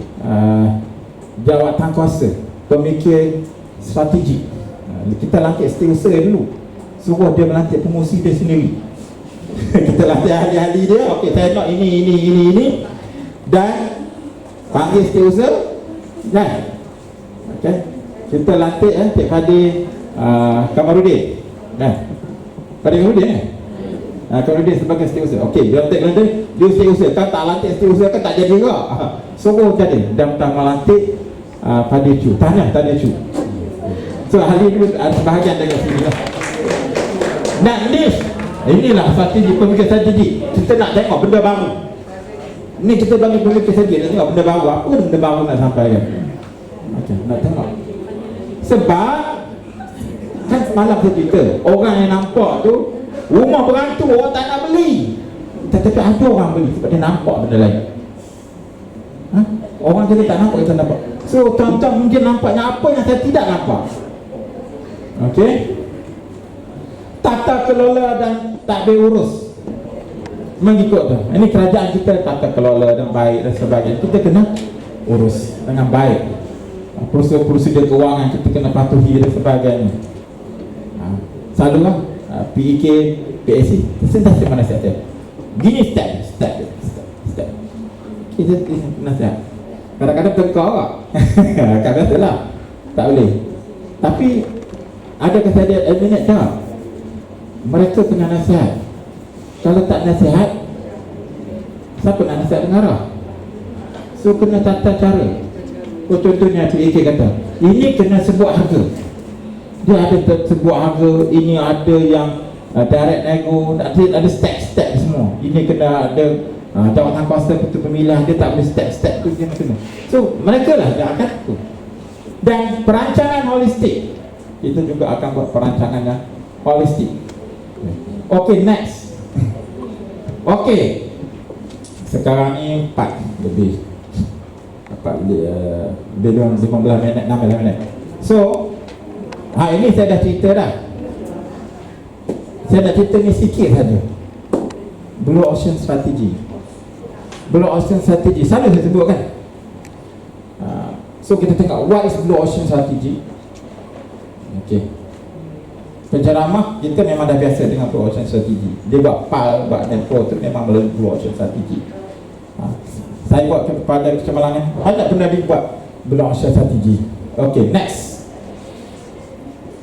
jawatan kuasa, pemikir strategi. Kita latih setiausaha dulu, suruh dia melantik pengurusi dia sendiri. Kita latih ahli-ahli dia. Okey, saya nak ini dan panggil setiausaha kan. Okey, kita latih Cik Fadil Kamarudin kan. Fadil Kamarudin Kamarudin sebagai setiausaha. Okey, dia latih dia setiausaha. Kan tak latih setiausaha kan tak jadi juga. Suruh jadi dan melantik Fadil Chu. Tanya Chu. So ahli itu bahagian dengan sini lah. Nak niche, inilah strategi pemikir strategi. Kita nak tengok benda baru. Ni kita bagi pemikir strategi, nak tengok benda baru. Apa benda baru nak sampaikan? Okey, nak tengok. Sebab kan semalam saya cerita, orang yang nampak tu rumah berantu, orang tak nak beli. Tetapi ada orang beli sebab dia nampak benda lain. Orang jadi tak nampak, kita nampak. So tuan-tuan mungkin nampaknya apa yang saya tidak nampak. Okey, tata kelola dan tak diurus mengikut tu. Ini kerajaan kita tata kelola dan baik dan sebagainya. Kita kena urus dengan baik. Prosedur kewangan kita kena patuhi dan sebagainya. Selalulah PEK, PSC sentiasa menasihat. Gini step. Kita nasihat. Kadang-kadang tengkau tak? Kadang-kadang lah tak boleh. Tapi ada kesadaran adminat tak? Mereka kena nasihat. Kalau tak nasihat, siapa nak nasihat dengarah? So kena tata cara. Contohnya PEK kata, ini kena sebuah harga. Dia ada sebuah harga. Ini ada yang direct nego, ada step semua. Ini kena ada jawatan kuasa untuk pemilihan dia tak boleh step-step tu dia macam mana. So mereka lah yang akan tu. Dan perancangan holistik, kita juga akan buat perancangan yang holistik. Okay, next. Okay, sekarang ni 4 lebih 15 minit, 16 minit. So ini saya dah cerita dah. Saya nak cerita ni sikit saja. Blue Ocean Strategy. Blue Ocean Strategy selalu saya sebut kan. So kita tengok what is Blue Ocean Strategy. Okay, penceramah kita memang dah biasa dengan Blue Ocean Strategy. Dia buat PAL, buat network tu memang melalui Blue Ocean Strategy. Saya buat kepada kecemerlangan, banyak benda dibuat Blue Ocean Strategy. Okay, next.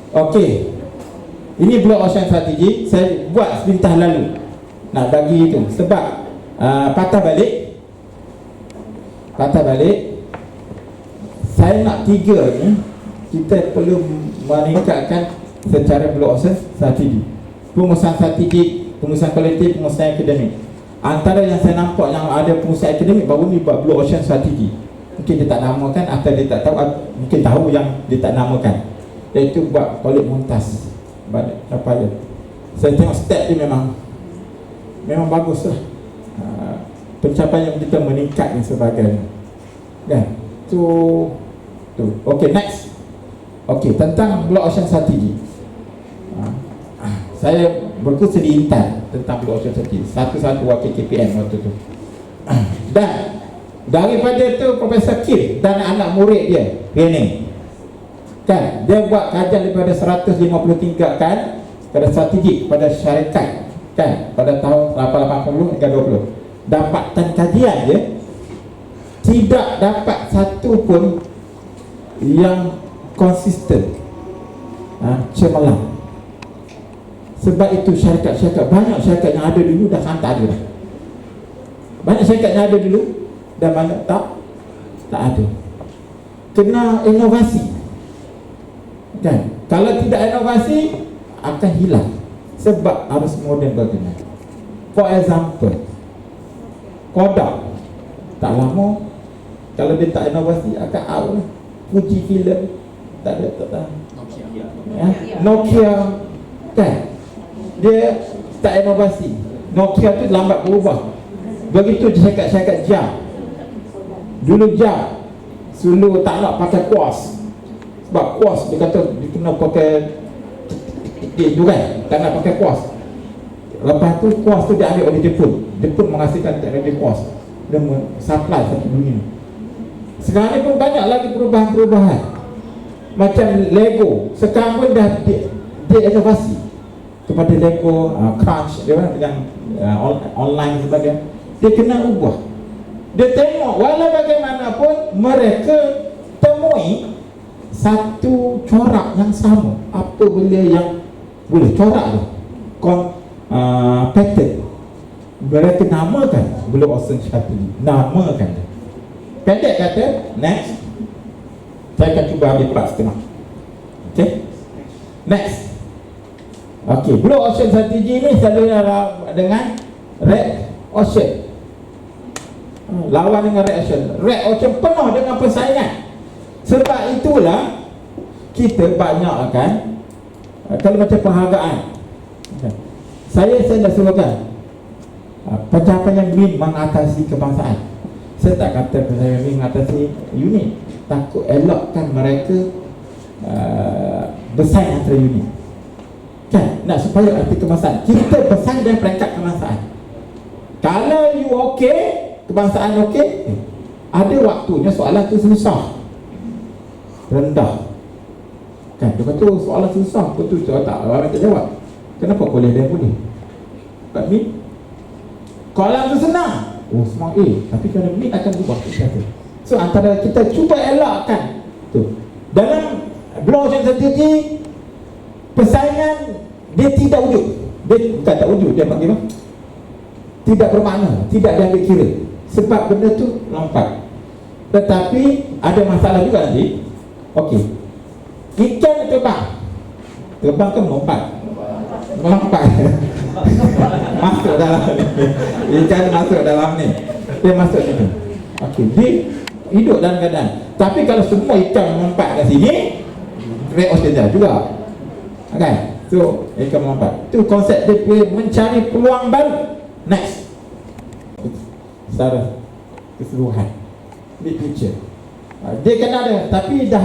Okay, ini Blue Ocean Strategy saya buat sebentar lalu, nak bagi itu sebab patah balik saya nak 3 ni kita perlu meningkatkan secara Blue Ocean Strategy. Pengusahaan strategik, pengusahaan kolektif, pengusahaan akademik. Antara yang saya nampak yang ada pengusaha akademik baru ni buat Blue Ocean Strategy. Mungkin dia tak namakan atau dia tak tahu, mungkin tahu yang dia tak namakan, iaitu buat kolej muntas. Apa dia? Saya tengok step dia memang bagus lah. Pencapaian kita meningkat dan sebagainya. Kan? Tu. Okay, next. Okay, tentang Blue Ocean Strategy. Saya berkursus di Intan tentang Blue Ocean Strategy. Satu-satu wakil KPM waktu tu. Dan daripada tu Profesor Kim dan anak murid dia, Renning, kan, dia buat kajian daripada 153 kan pada strategik pada syarikat kan pada tahun 80 hingga 20. Dapatan kajian dia tidak dapat satu pun yang konsisten, cemerlang. Sebab itu syarikat banyak syarikat yang ada dulu dah tak ada dah. Banyak syarikat yang ada dulu dan banyak tak ada. Kena inovasi. Kan? Kalau tidak inovasi akan hilang. Sebab harus moden berguna. For example, Kodak tak lama kalau dia tak inovasi akan out. Fuji Film tak ada. Nokia kan, dia tak inovasi. Nokia tu lambat berubah. Begitu syarikat jam. Dulu jam Sulu tak nak pakai kuas, sebab kuas dia kata dia kena pakai titik tu kan, tak nak pakai kuas. Lepas tu kuas tu dia ambil oleh Jepun menghasilkan teknologi kuas dan supply satu dunia. Sekarang ni pun banyak lagi perubahan-perubahan. Macam Lego sekarang pun dah dia inovasi kepada Lego, Crunch dia dengan online sebagainya. Dia kena ubah. Dia tengok walau bagaimanapun mereka temui satu corak yang sama. Apa benda yang boleh corak tu pattern, mereka namakan Blue Ocean Strategy. Namakan dia. Pendek kata, next. Saya akan cuba ambil 4.5. Okay, next. Okay, Blue Ocean Strategy ni selalu dengan Red Ocean. Lawan dengan Red Ocean. Red Ocean penuh dengan persaingan. Sebab itulah kita banyak kan, kalau macam penghargaan, saya dah suruhkan pencapaian BIM mengatasi kebangsaan. Saya tak kata pencapaian BIM mengatasi unit, takut elokkan mereka bersaing antara unit kan, nak supaya arti kebangsaan kita bersaing dengan peringkat kebangsaan. Kalau you okey, kebangsaan okey, ada waktunya soalan tu susah, rendah kan. Dia kata soalan susah, betul tak, orang tak jawab. Kenapa boleh dia boleh? Sebab MIT soalan tu senang, semua A, tapi kalau MIT akan berubah kata. So antara kita cuba elakkan tu. Dalam Blue Ocean Strategy, persaingan dia tidak wujud. Dia bukan tak wujud, dia panggil apa? Tidak bermakna, tidak diambil kira. Sebab benda tu lompat. Tetapi ada masalah juga nanti. Okey, ikan terbang kan melompat. Masuk dalam ni. Ikan masuk dalam ni. Dia masuk situ. Okey, dia hidup dalam keadaan. Tapi kalau semua ikan melompat kat sini, Great Ocean juga. Okay? So, ikan melompat. Itu konsep dia mencari peluang baru. Next. Secara keseluruhan. Big picture. Dia kena ada, tapi dah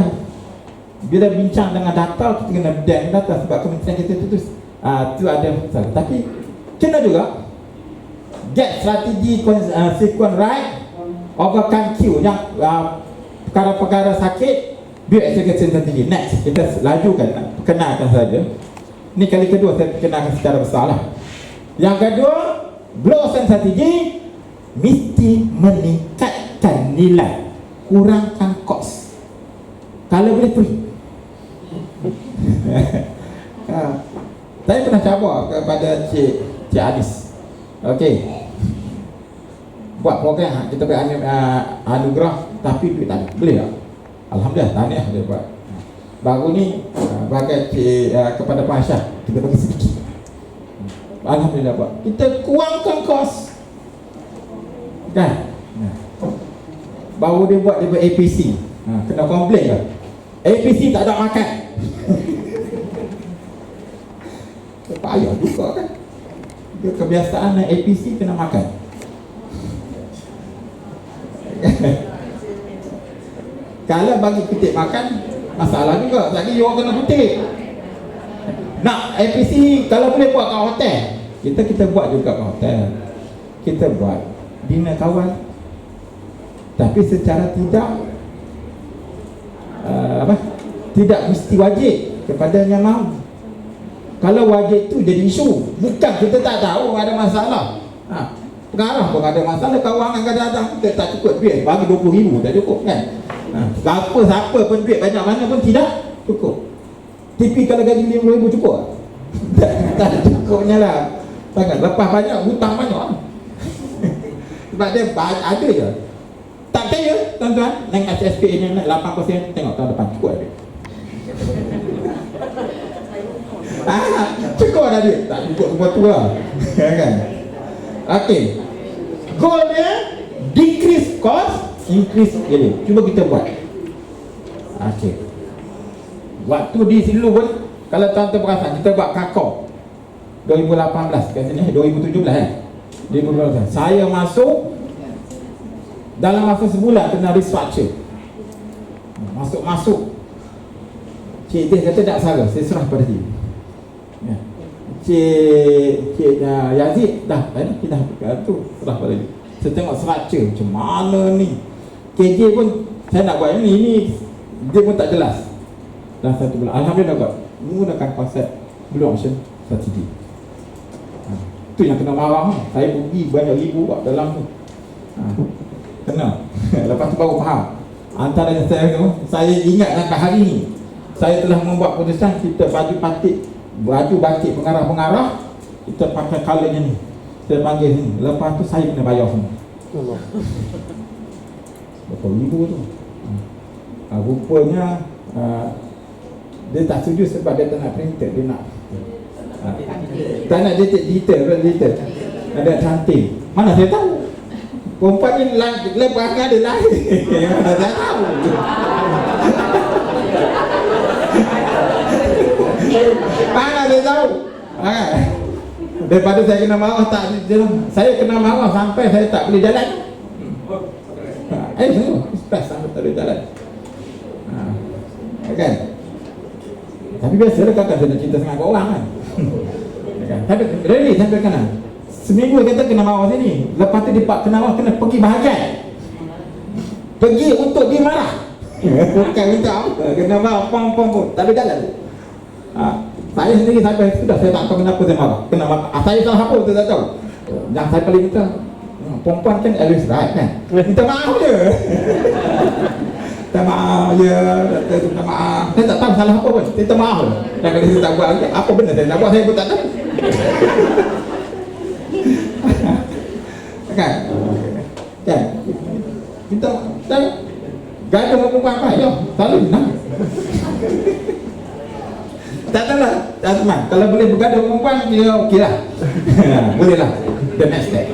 bila bincang dengan data, kita kena bidang data sebab kementerian kita tu ada masalah. Tapi kena juga get strategi sequence right, overcome Q yang perkara-perkara sakit, build execution strategi. Next, kita lajukan, perkenalkan saja. Ni kali kedua saya perkenalkan secara besar lah. Yang kedua, blow strategi mesti meningkatkan nilai, kurangkan kos. Kalau boleh free. Saya pernah cabar kepada Cik Adis. Okey. Buat program kita beri anugerah tapi duit tak ada. Boleh tak? Alhamdulillah, tahniah dia buat. Baru ni bagai kepada Pak Aisyah, kita bagi sedikit. Alhamdulillah buat. Kita kurangkan kos. Kan? Baru dia buat APC. Kena komplain lah. APC tak ada makan. Payah juga kan. Dia kebiasaan APC kena makan. Kalau bagi kutip makan, masalah juga. Lagi orang kena kutip. Nak APC kalau boleh buat kat hotel, kita buat juga kat hotel. Kita buat dinner kawan. Tapi secara tidak mesti wajib kepada yang mahu. Kalau wajib tu jadi isu. Bukan kita tak tahu ada masalah. Pengarah pun ada masalah. Kawangan kadang-kadang kita tak cukup duit, bagi 20,000 tak cukup kan. Siapa pun duit banyak mana pun tidak cukup. TV kalau gaji 50,000 cukup? Tak cukupnya lah. Sangat. Lepas banyak, hutang banyak. Sebab dia ada je. Tak kaya tuan-tuan. Naik SSP ni naik 8%. Tengok tahun depan cukup ada. Cukup dah duit. Tak cukup semua tu lah. Kan? Okay. Goal dia decrease cost, increase value. Cuba kita buat. Okay. Waktu di Silu pun, kalau tuan-tuan perasan, kita buat kakao 2018 kat sini, 2017 2018. Saya masuk dalam masa sebulan kena restructure. Masuk Cik dia kata tak salah, saya serah pada dia. Ya. Cik Yazid dah tu serah pada dia. Saya tengok structure macam mana ni. KJ pun saya nak buat ini dia pun tak jelas. Dah satu bulan. Alhamdulillah buat. Menggunakan konsep Blue Ocean Strategy. Itu yang kena marah. Saya pergi banyak ribu buat dalam tu. Kena. Lepas tu baru faham. Antara yang saya ingat sampai hari ni, saya telah membuat keputusan kita baju batik pengarah-pengarah, kita pakai colournya ni. Saya panggil sini. Lepas tu saya kena bayar semua. Berapa ribu tu. Rupanya dia tak setuju sebab dia tak nak printer. Dia nak tak nak digital. Ada cantik. Mana saya tahu. Perempuan ni lepas ada lain. Mana saya tahu. Mana dia tahu. Daripada saya kena marah tak jalan. Saya kena marah sampai saya tak boleh jalan. Stres sampai tak boleh jalan. Kan? Tapi biasalah kakak saya nak cinta sangat kat orang kan. Tapi really sampai kena seminggu kata kena marah sini. Lepas tu dia kena marah, kena pergi bahagian. Pergi untuk dia marah. Bukan untuk apa. Kena marah pom. Tak boleh jalan. Saya sendiri sampai sudah saya tak tahu kenapa saya marah. Kena marah. Saya salah apa saya tak tahu. Yang saya paling minta perempuan kan always right kan. Minta maaf je. Minta maaf je. Minta maaf. Saya tak tahu salah apa pun. Minta maaf je. Dan kalau saya tak buat apa benda saya nak buat, saya pun tak tahu. Kan? Minta maaf. Gaduh perempuan apa? Ya, selalu nak. Tak adalah, Azman. Kalau boleh bergaduh perempuan, dia okey lah. Boleh lah. The next step.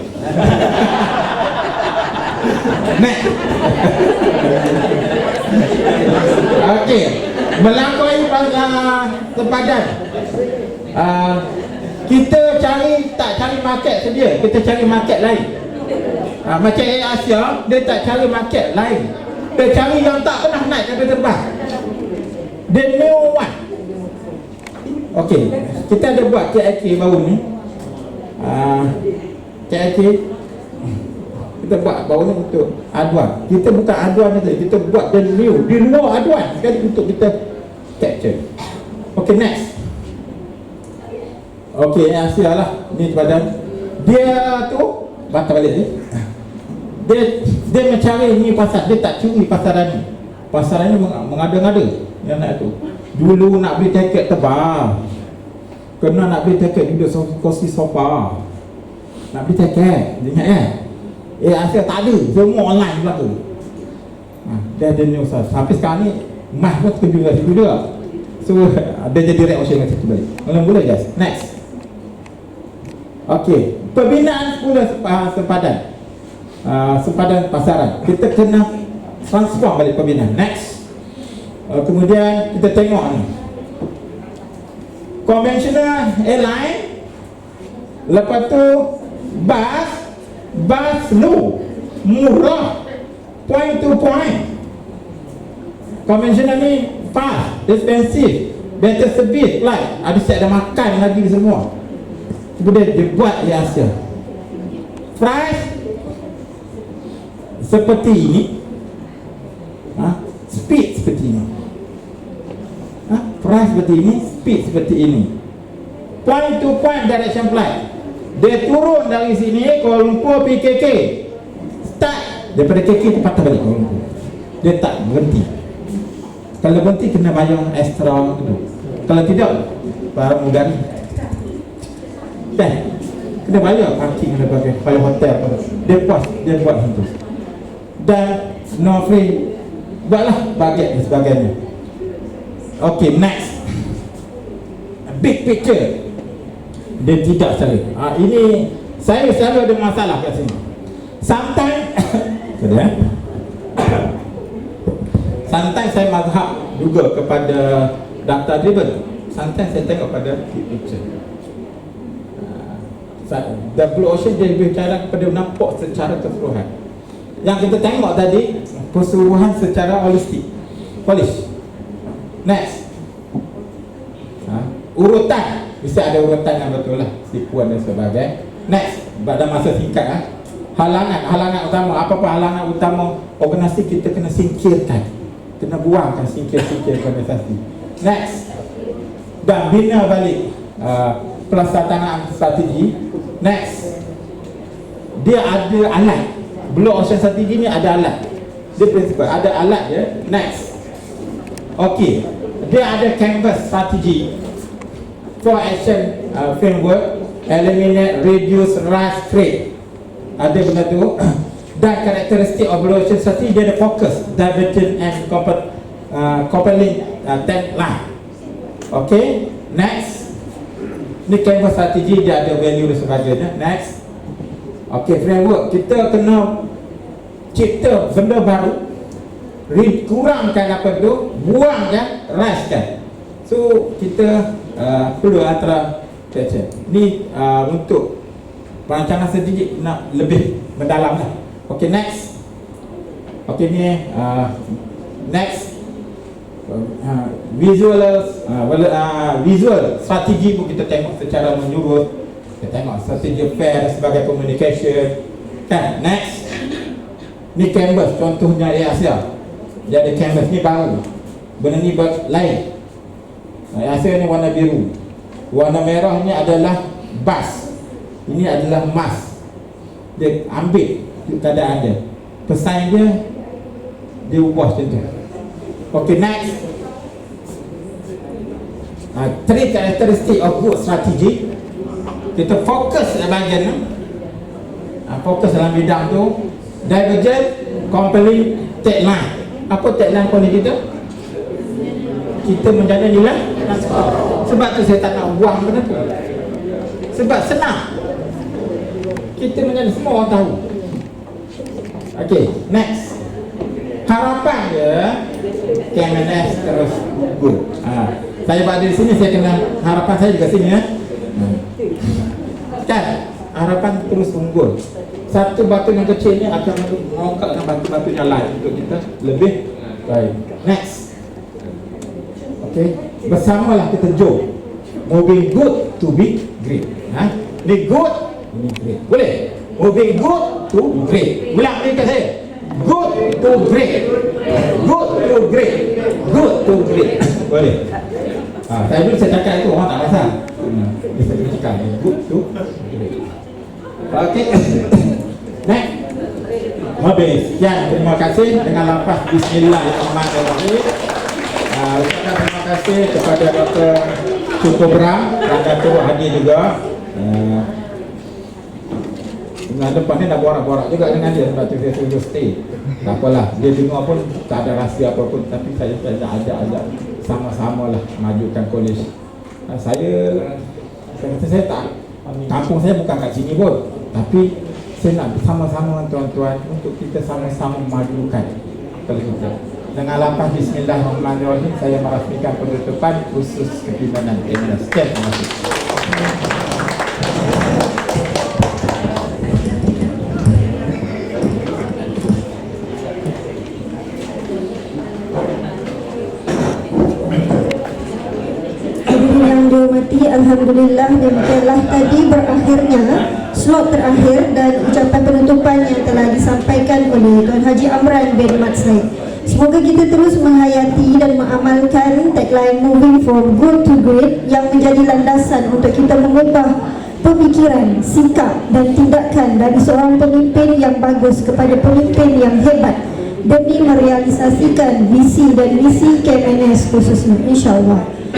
Next. Okey. Melampaui sempadan. Kita tak cari market sedia, kita cari market lain. Macam Air Asia, dia tak cari market lain. Dia cari yang tak pernah naik kapal terbang. The new one. Okey, kita ada buat KIK baru ni. KIK kita buat baru ni untuk aduan. Kita bukan aduan saja, kita buat the new, di luar aduan sekali untuk kita capture. Okey, next. Okey, Asia lah. Ni badan dia tu batal balik ni. Dia mencari ni pasar, dia tak curi pasaran ni. Pasaran ni mengada-ngada yang nak tu. Dulu nak beli tiket terbang, kena nak beli tiket duduk kursi sofa. Nak beli tiket, ingat kan? Asia tak ada, semua online pula tu. Dia ada ni Ustaz. Sampai sekarang ni mah pun terkejut juga. So dia jadi reaction dengan situ balik. Boleh guys. Next. Okey, pembinaan 10 sempadan. Sempadan pasaran. Kita kena transform balik pembinaan. Next. Kemudian kita tengok ni. Conventional airline. Lepas tu bus low, murah, point to point. Conventional ni fast, expensive, better service, like ada set ada makan lagi semua. Kemudian dia buat di Asia. Price seperti ini, speed seperti ini. Price seperti ini, speed seperti ini. Point to point direction flight. Dia turun dari sini Kuala Lumpur pergi KK. Start daripada KK dia patah balik Kuala Lumpur. Dia tak berhenti. Kalau berhenti kena bayar extra tu. Kalau tidak, barang mudah ni. Dan kena bayar parking dan sebagainya. Bayar hotel pun. Dia puas, dia buat macam tu. Dan no free, buatlah baget dan sebagainya. Okay, next. Big picture. Dia tidak cari. Ini saya selalu ada masalah kat sini. Sometimes sometimes saya mazhab juga kepada data driven. Sometimes saya tengok pada big picture. The Blue Ocean dia berbicara kepada nampak secara keseluruhan. Yang kita tengok tadi keseluruhan secara holistik. Polish. Next. Urutan, mesti ada urutan yang betul lah, tipuan dan sebagainya. Next, pada masa singkat halangan utama, apa-apa halangan utama organisasi kita kena singkirkan, kena buangkan, singkir organisasi. Next, dan bina balik pelaksanaan strategi. Next, dia ada alat. Blue Ocean strategi ni ada alat. Dia prinsipal, ada alat je. Next, okey, dia ada canvas strategi. 4 action framework, eliminate, reduce, rise, create. Ada benda tu. Dan karakteristik of Blue Ocean strategi dia ada fokus, divergent and compelling tagline. Okay, next. Ni canvas strategi, dia ada value dan sebagainya. Next. Okay, framework, kita kena cipta benda baru, kurangkan apa tu, buangkan, rise kan. So kita perlu antara ni untuk perancangan strategi nak lebih mendalam lah. Okay, next. Okay, ni next. Visual strategi pun kita tengok secara menyeluruh. Kita tengok strategi fair sebagai communication kan. Next, ni canvas, contohnya Air Asia. Dia ada canvas ni baru, benda ni lain. Air Asia ni warna biru, warna merah ni adalah bus, ini adalah mas. Dia ambil keadaan dia, pesan dia ubah macam tu. Okay, next. 3 karakteristik of good strategy. Kita fokus dalam bahagian ni, fokus dalam bidang tu. Divergent, compelling, tagline. Apa tagline pun kita? kita menjadi nilai transport. Sebab tu saya tak nak buang benda tu. Sebab senang. Kita menjadi, semua orang tahu. Okey, next. Harapan dia KMNS terus good. Saya berada di sini, saya kena harapan saya juga sini ya. Kan? Harapan terus unggul. Satu batu yang kecil ni akan mengangkatkan batu-batu yang lain untuk kita lebih baik. Next. Okey, bersamalah kita jom. Moving good to be great. Ni good, ini great. Boleh? Moving good to great. Ulang ni kat saya. Good to great. Good to great. Good to great. Boleh? Saya dulu saya cakap itu orang tak rasa. Dia cakap good to great. Okey. Next. Habis. Sekian, terima kasih dengan lafaz Bismillahirrahmanirrahim. Ucapkan terima kasih kepada Dr. Cukobram dan Datuk Haji juga. Dengan depan ni dah borak-borak juga dengan dia, sebab tu saya suruh stay. Tak apalah, dia dengar pun tak ada rahsia apa pun, tapi saya ajak sama-sama lah majukan kolej. Saya kata saya tak, kampung saya bukan kat sini pun, tapi saya nak bersama-sama tuan-tuan untuk kita sama-sama majukan kolej kita. Dengan lafaz Bismillahirrahmanirrahim, saya merasmikan penutupan khusus kepimpinan KMNS. Terima kasih. Alhamdulillah, demikianlah tadi berakhirnya slot terakhir dan ucapan penutupan yang telah disampaikan oleh Tuan Haji Amran bin Mat Said. Semoga kita terus menghayati dan mengamalkan tagline Moving from Good to Great yang menjadi landasan untuk kita mengubah pemikiran, sikap dan tindakan dari seorang pemimpin yang bagus kepada pemimpin yang hebat demi merealisasikan visi dan misi KMNS khususnya, insyaAllah.